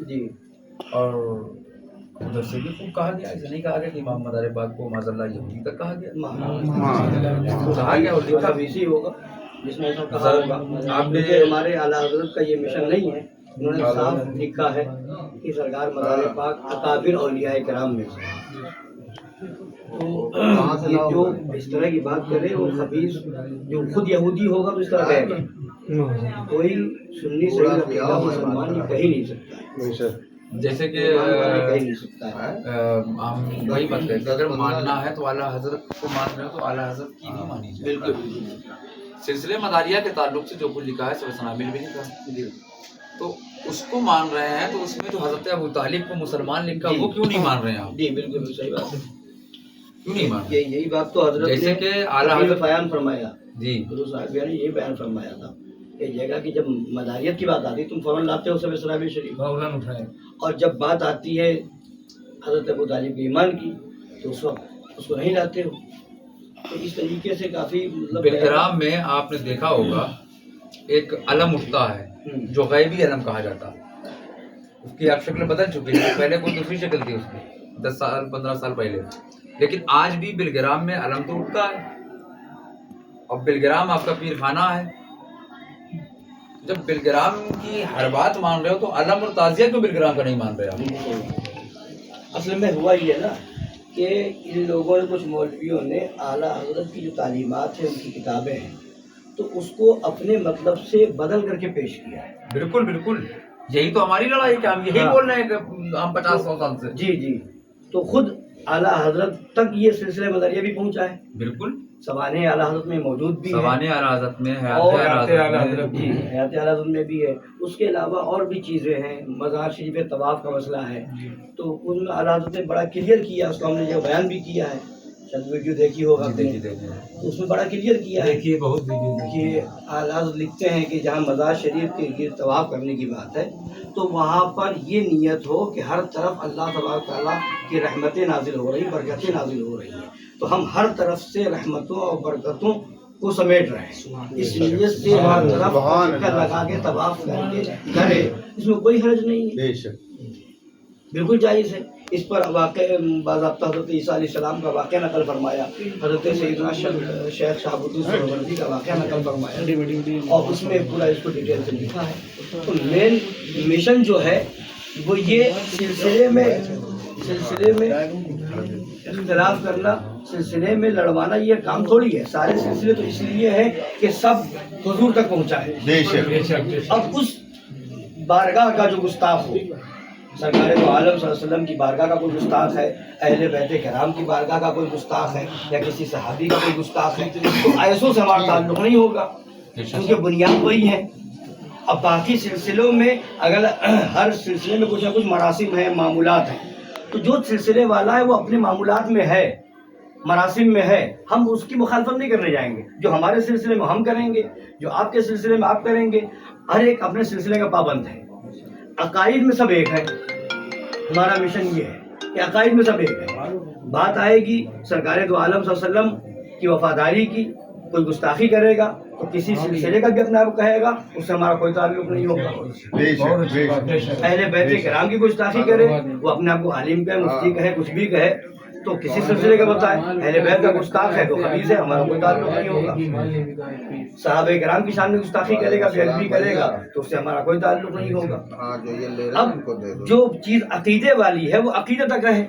جی اور ادھر سے بھی خوب کہا گیا، ایسا نہیں کہا گیا کہ امام مدار باغ کو معذاللہ یہودی تک کہا گیا، کہا گیا اور لکھا بھی۔ اسی ہوگا جس میں ایسا کہا ہوگا۔ آپ نے ہمارے اعلیٰ حضرت کا یہ مشن نہیں ہے، انہوں نے صاف لکھا ہے کہ سرکار مدار پاک اکابر اولیاء کرام میں سے۔ تو یہ جو اس طرح کی بات کرے وہ خبیث جو خود یہودی ہوگا تو اس طرح کہے گا، کوئی سنی صحیح عقیدہ مسلمان یہ کہہ نہیں سکتا، جیسے کہ کہہ نہیں سکتا ہے۔ ہم وہی بات کریں کہ اگر ماننا ہے تو اعلیٰ حضرت کو مان رہے ہو تو اعلیٰ حضرت کی نہیں مانی جائے۔ بالکل سلسلے مداریہ کے تعلق سے جو کچھ لکھا ہے سب سنابل بھی لکھا ہے، تو اس کو مان رہے ہیں تو اس میں جو حضرت ابو طالب کو مسلمان لکھا وہ کیوں نہیں مان رہے ہیں آپ؟ جی بالکل صحیح بات ہے، کیوں نہیں مان رہے؟ یہی بات تو حضرت جیسے نے کہ اعلیٰ حضرت بیان فرمایا، جی حضور صاحب نے یہی بیان فرمایا تھا کہ جگہ کی جب مداریت کی بات آتی تم فوراً لاتے ہو سب سنابل شریف، اور جب بات آتی ہے حضرت ابو طالب کے ایمان کی تو اس وقت اس کو نہیں لاتے ہو۔ تو اس طریقے سے کافی بلگرام میں آپ نے دیکھا ہوگا ایک علم اٹھتا ہے جو غیبی علم کہا جاتا ہے، اس کی اب شکل بدل چکی ہے، پہلے کوئی دوسری شکل تھی اس کی 10 سال 15 سال پہلے، لیکن آج بھی بلگرام میں علم تو اٹھتا ہے، اور بلگرام آپ کا پیر خانہ ہے۔ جب بلگرام کی ہر بات مان رہے ہو تو علم اور تعزیہ کیوں بلگرام کا نہیں مان رہے آپ؟ اصل میں ہوا یہ ہے نا کہ ان لوگوں نے کچھ مولویوں نے اعلیٰ حضرت کی جو تعلیمات ہیں ان کی کتابیں ہیں تو اس کو اپنے مطلب سے بدل کر کے پیش کیا ہے۔ بالکل بالکل، یہی تو ہماری لڑائی کہ ہم یہی بول رہے ہیں کہ ہم 50-100 سال سے جی جی، تو خود اعلیٰ حضرت تک یہ سلسلہ مداریہ بھی پہنچا ہے، بالکل سوانح اعلیٰ حضرت میں موجود بھی ہے، سوانح اعلیٰ حضرت میں اور حیات اعلیٰ حضرت جی حیات اعلیٰ حضرت میں بھی ہے، اس کے علاوہ اور بھی چیزیں ہیں، مزار شریف طواف کا مسئلہ ہے تو ان میں اعلیٰ حضرت نے بڑا کلیئر کیا، اس کو ہم نے جو بیان بھی کیا ہے، چند ویڈیو دیکھی ہوگا آپ نے، تو اس میں بڑا کلیئر کیا ہے کہ اعلیٰ حضرت لکھتے ہیں کہ جہاں مزار شریف کے گرد طواف کرنے کی بات ہے تو وہاں پر یہ نیت ہو کہ ہر طرف اللہ تبارک تعالیٰ کی رحمتیں نازل ہو رہی، برکتیں نازل ہو رہی ہیں، تو ہم ہر طرف سے رحمتوں اور برکتوں کو سمیٹ رہے ہیں، اس نیت سے ہر طرف چکر لگا کے طواف کر کے کرے، اس میں کوئی حرج نہیں ہے، بالکل جائز ہے۔ اس پر واقع باضابطہ حضرت عیسیٰ علیہ السلام کا واقعہ نقل فرمایا، حضرت سیدنا شیخ شہاب الدین سہروردی کا واقعہ نقل فرمایا، اور اس میں پورا اس کو ڈیٹیل سے لکھا ہے۔ تو مین مشن جو ہے وہ یہ سلسلے میں اختلاف کرنا، سلسلے میں لڑوانا یہ کام تھوڑی ہے، سارے سلسلے تو اس لیے ہے کہ سب حضور تک پہنچائے۔ اب اس بارگاہ کا جو گستاخ ہو، سرکار دو عالم صلی اللہ علیہ وسلم کی بارگاہ کا کوئی گستاخ ہے، اہل بیت کرام کی بارگاہ کا کوئی گستاخ ہے، یا کسی صحابی کا کوئی گستاخ ہے، تو ایسوں سے ہمارا تعلق نہیں ہوگا کیونکہ بنیاد وہی ہے۔ اب باقی سلسلوں میں اگر ہر سلسلے میں کچھ نہ کچھ مراسم ہیں، معمولات ہیں، تو جو سلسلے والا ہے وہ اپنے معمولات میں ہے، مراسم میں ہے، ہم اس کی مخالفت نہیں کرنے جائیں گے، جو ہمارے سلسلے میں ہم کریں گے، جو آپ کے سلسلے میں آپ کریں گے، ہر ایک اپنے سلسلے کا پابند ہے۔ عقائد میں سب ایک ہے، ہمارا مشن یہ ہے کہ عقائد میں سب ایک ہے۔ بات آئے گی سرکار دو عالم صلی اللہ علیہ وسلم کی وفاداری کی، کوئی گستاخی کرے گا تو کسی سلسلے کا بھی اپنے آپ کہے گا، اس سے ہمارا کوئی تعلق نہیں ہوگا۔ اہل بیت کرام کی گستاخی کرے، وہ اپنے آپ کو عالم کہے، مفتی کہے، کچھ بھی کہے، تو کسی سلسلے کا بتائے، اہل بیت کا گستاخ ہے تو خبیث ہے، ہمارا کوئی تعلق نہیں ہوگا۔ صحابہ کرام کی شان میں گستاخی کرے گا، بے ادبی کرے گا تو اس سے ہمارا کوئی تعلق نہیں ہوگا۔ اب جو چیز عقیدے والی ہے وہ عقیدے تک رہے۔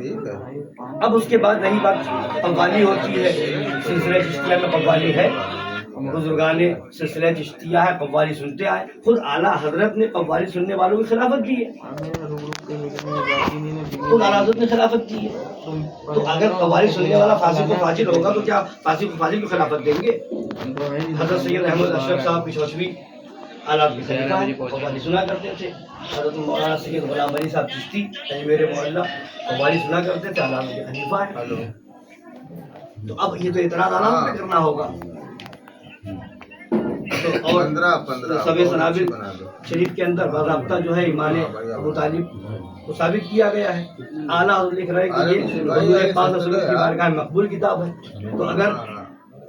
اب اس کے بعد رہی بات قوالی ہوتی ہے، سلسلہ چشتیہ میں قوالی ہے، بزرگان سلسلہ چشتیہ ہے، قوالی سنتے آئے، خود اعلیٰ حضرت نے قوالی سننے والوں کی خلافت کی ہے، خود اعلیٰ حضرت نے خلافت کی ہے۔ تو اگر قوالی سننے والا فاسق و فاجر ہوگا تو کیا فاسق و فاجر کی خلافت دیں گے؟ حضرت سید احمد اشرف صاحب پشوشوی اعلیٰ کے خلیفہ ہیں، قوالی سنا کرتے تھے۔ حضرت مولانا سید غلام علی صاحب چشتی اجمیر معلیٰ قوالی سنا کرتے تھے، اعلیٰ کے خلیفہ ہیں۔ تو اب یہ تو اعتراض اعلیٰ پہ کرنا ہوگا۔ اور سب سنابل شریف کے اندر باضابطہ جو ہے ایمان ابو طالب کو ثابت کیا گیا ہے۔ اعلیٰ حضرت لکھ رہے ہیں کہ یہ حضور پاک صلی اللہ علیہ وسلم کی بارگاہ میں مقبول کتاب ہے، تو اگر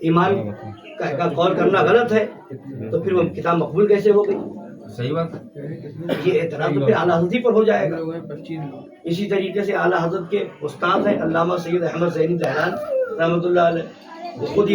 ایمان کا قول کرنا غلط ہے تو پھر وہ کتاب مقبول کیسے ہو گئی؟ صحیح بات ہے. یہ اعتراف تو پھر اعلیٰ حضرت پر ہو جائے گا. اسی طریقے سے اعلیٰ حضرت کے استاد ہیں علامہ سید احمد زینی طہران رحمۃ اللہ علیہ، وہ خود